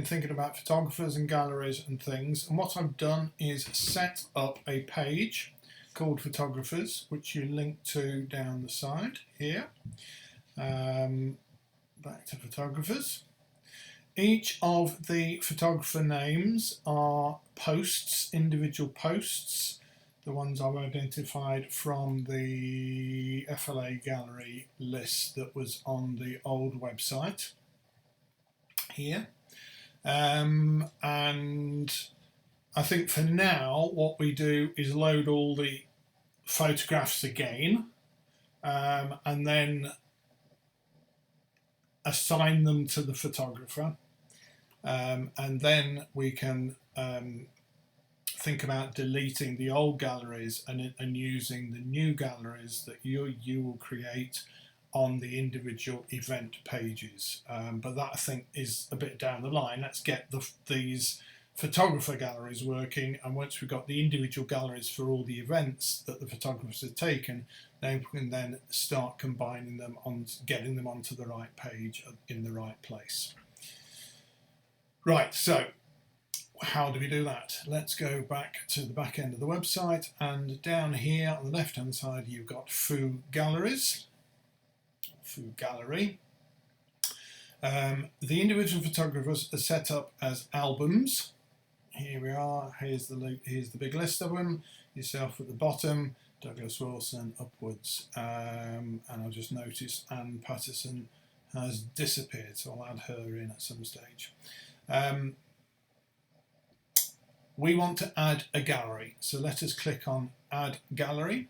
Thinking about photographers and galleries and things, and what I've done is set up a page called Photographers, which you link to down the side here. Back to Photographers. Each of the photographer names are posts, individual posts, the ones I've identified from the FLA gallery list that was on the old website here. And I think for now what we do is load all the photographs again, and then assign them to the photographer, and then we can think about deleting the old galleries and using the new galleries that you will create on the individual event pages, but that I think is a bit down the line. Let's get these photographer galleries working, and once we've got the individual galleries for all the events that the photographers have taken, then we can then start combining them on, getting them onto the right page in the right place. Right, so how do we do that? Let's go back to the back end of the website, and down here on the left hand side you've got FooGalleries. FooGallery. The individual photographers are set up as albums. Here we are. Here's the big list of them. Yourself at the bottom, Douglas Wilson upwards, and I'll just notice Anne Patterson has disappeared, so I'll add her in at some stage. We want to add a gallery, so let us click on Add Gallery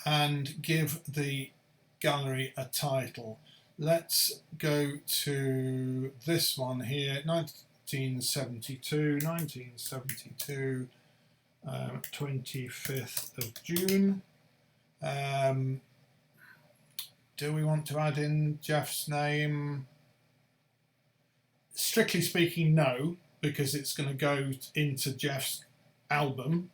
and give the gallery a title. Let's go to this one here, 1972, 25th of June. Do we want to add in Jeff's name? Strictly speaking, no, because it's going to go into Jeff's album.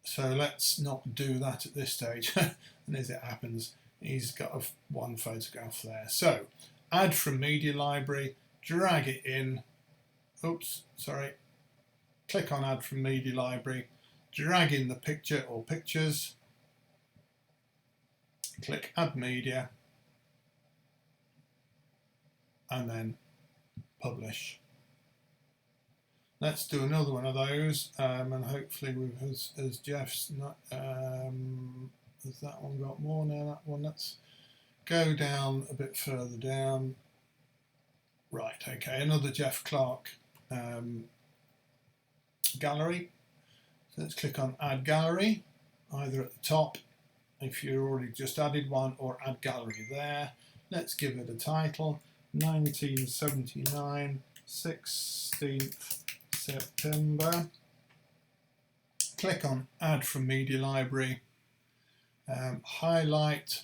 So let's not do that at this stage. And as it happens, he's got one photograph there. So add from media library, drag it in. Oops, sorry. Click on add from media library, drag in the picture or pictures. Click add media, and then publish. Let's do another one of those, and hopefully as Jeff's not, has that one got more now? That one, let's go down a bit further down. Right, okay, another Jeff Clark gallery. So let's click on add gallery, either at the top if you've already just added one, or add gallery there. Let's give it a title, 1979, 16th September. Click on add from media library, highlight.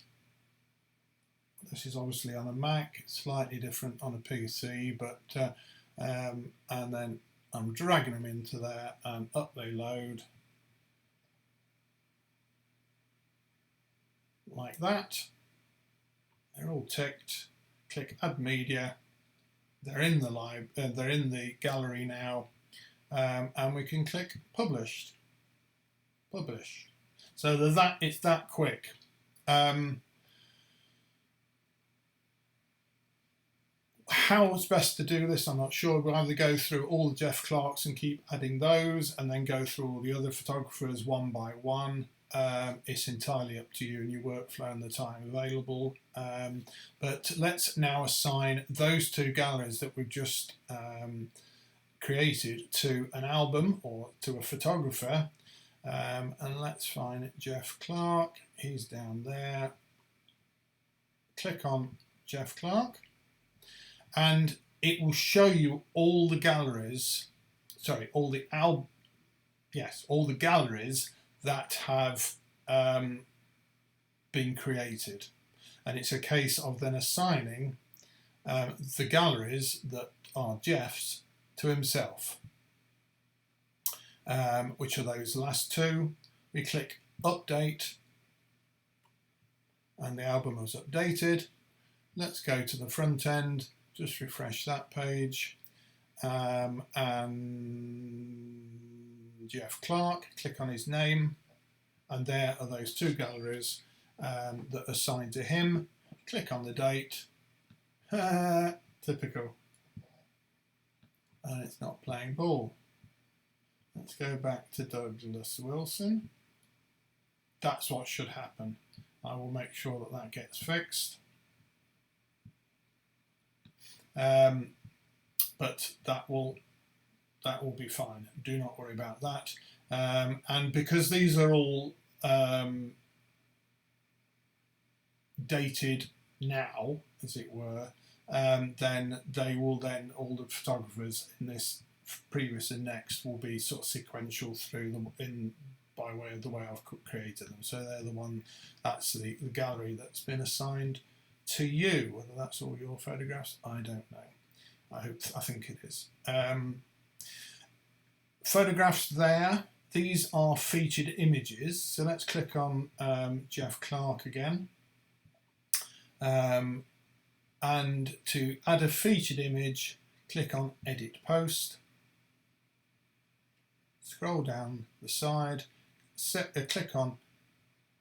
This is obviously on a Mac, it's slightly different on a PC, but and then I'm dragging them into there, and up they load like that. They're all ticked. Click add media. They're in the they're in the gallery now, and we can click published. Publish. So it's that quick. How it's best to do this, I'm not sure. We'll either go through all the Jeff Clarks and keep adding those, and then go through all the other photographers one by one. It's entirely up to you and your workflow and the time available. But let's now assign those two galleries that we've just created to an album or to a photographer. And let's find Jeff Clark. He's down there. Click on Jeff Clark, and it will show you all the galleries. Sorry, all the galleries that have been created, and it's a case of then assigning the galleries that are Jeff's to himself, which are those last two. We click update, and the album was updated. let's go to the front end, just refresh that page, and Jeff Clark, click on his name, and there are those two galleries that are assigned to him. Click on the date, typical, and it's not playing ball. Let's go back to Douglas Wilson. That's what should happen. I will make sure that that gets fixed. But that will be fine. Do not worry about that. And because these are all dated now, as it were, then they will all the photographers in this previous and next will be sort of sequential through them by way of the way I've created them. So they're the one, that's the gallery that's been assigned to you. Whether that's all your photographs, I don't know. I think it is. Photographs there. These are featured images. So let's click on Jeff Clark again. And to add a featured image, click on Edit Post. Scroll down the side, click on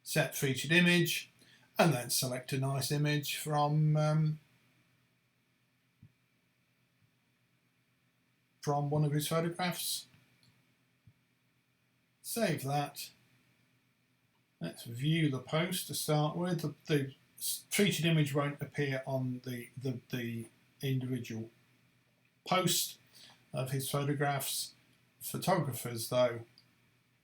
Set Featured Image, and then select a nice image from one of his photographs. Save that. Let's view the post to start with. The featured image won't appear on the individual post of his photographs. Photographers, though,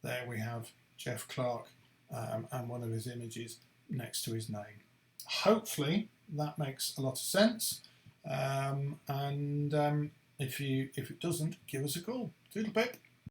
there we have Jeff Clark and one of his images next to his name. Hopefully that makes a lot of sense, and if it doesn't, give us a call. Toodle pip.